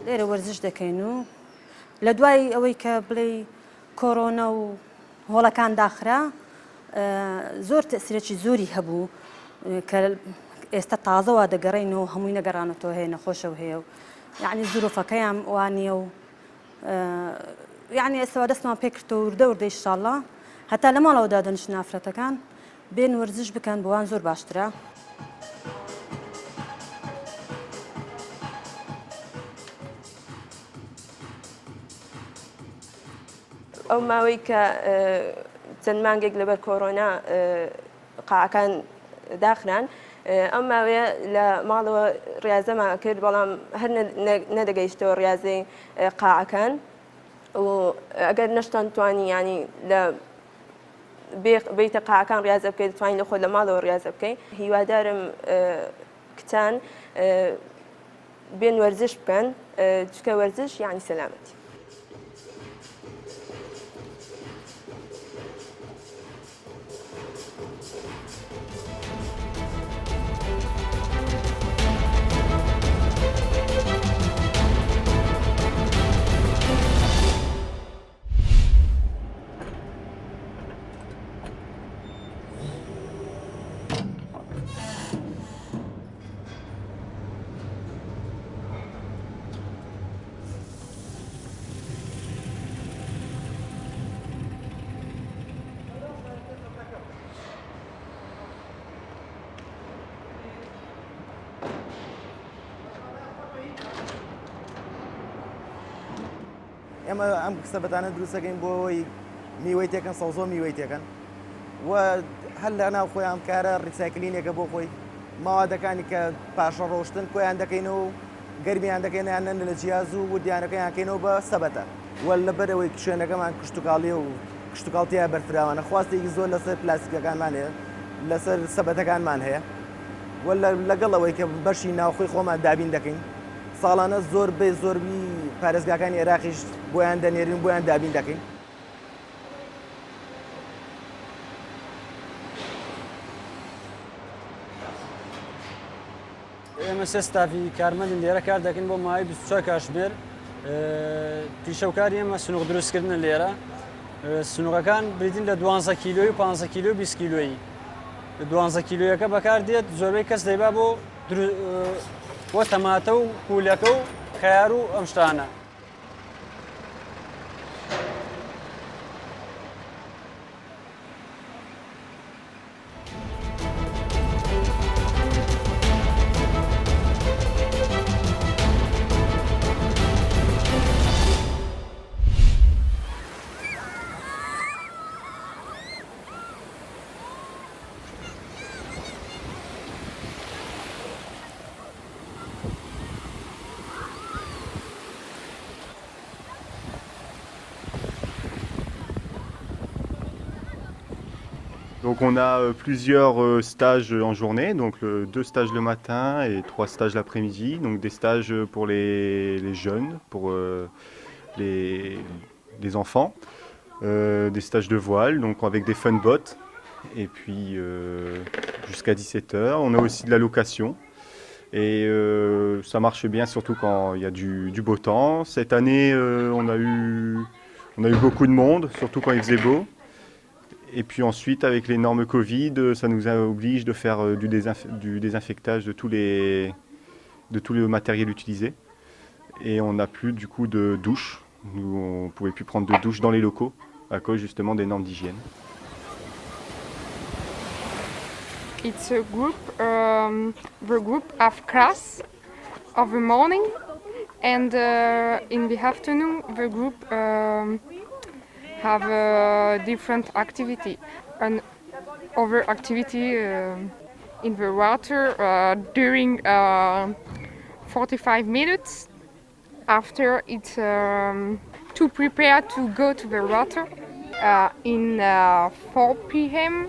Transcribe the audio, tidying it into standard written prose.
لێرە وەرزش دەکەین و لە دوای ئەوەی کە بڵێ کۆرۆنا و هۆڵەکان داخرا زۆر تەسیرێکی زۆری هەبوو کە ئێستا تازەوە دەگەڕێنەوە هەمووی نەگەڕانەتەوە هەیە نەخۆشەوە هەیە و یعنی زورۆفەکەیان وانە و یعنی ئێستاوا دەستمان پێکردەوە وردە ئینشاءڵڵا هەتا لە ماڵەوەدا دەنیشن ئافرەتەکان بێن وەرزش بکەن بۆوان زۆر باشترە. ئەو ماوەی کە چەند مانگێک لەبەر کۆرۆنا قاعەکان داخران ئەم ماوەیە لە ماڵەوە ڕاضەمان کرد بەڵام هەر نەدەگەیشتەوە ڕاضەی قاعەکان و ئەگەر نەشتان توانی ینی لە بیتە قاعەکان ڕاضە بکەیت توانین لە خۆ لە ماڵەوە ڕاضە بکەین. هیوادارم کچان بێن وەرزش بکەن چکە وەرزش یعنی سەلامەتی. ئێمە ئەم کسەبەتانە دروستەکەین بۆ ئەوەی میوەی تێکەن سەوزۆ میوەی تێکەن و هەر لە ناو خۆیان کارە ڕیسایکلینێکە بۆ خۆی ماوادەکانی کە پاشە ڕۆشتن کۆیان دەکەینەوە و گەرمیان دەکەینیان نەن لە جیاز و وردیانەکەیانکەینەوە بە سەبەتە وە لەبەرەوەی شوێنەکەمان کشتتوکاڵی و کشتتوکاڵتیە بەرفراوانە خواستێکی زۆر لەسەر پلاستیکەکانمان هەیە لەسەر سەبەتەکانمان هەیە وە لەگەڵەوەی کە بەشی ناوخۆی خۆمان دابین دەکەین ساڵانە زۆر بێ زۆربی پارێزگاکانی عێراقیش بۆیان دەنێرین بۆیان دابین دەکەین. ئێمە سێ ستافی کارمەندن لێرە کار دەکەین بۆ ماوەی 24 کاتژمێر پیشەوکاری ئێمە سنووق دروستکردنە لێرە سنووقەکان بریتین لە 12 کیلۆی و 15 کیلۆ 20 کیلۆیی 12 کیلۆیەکە بەکار دێت زۆربەی کەس دەیبا بۆ تەماتە و پولەکە و خەیار و ئەم شتانە. Donc on a plusieurs stages en journée, donc 2 stages le matin et 3 stages l'après-midi, donc des stages pour les jeunes, pour les enfants, des stages de voile, donc avec des fun boats, et puis jusqu'à 17h. On a aussi de la location, et ça marche bien surtout quand il y a du beau temps. Cette année on a eu beaucoup de monde, surtout quand il faisait beau. Et puis ensuite, avec les normes Covid, ça nous oblige de faire du désinfectage de tout le matériel utilisé. Et on n'a plus du coup de douche. Nous, on ne pouvait plus prendre de douche dans les locaux à cause justement des normes d'hygiène. It's a group, the group of class of the morning, and in the afternoon the group have a different activity. And other activity in the water during 45 minutes. After it's to prepare to go to the water in 4 p.m.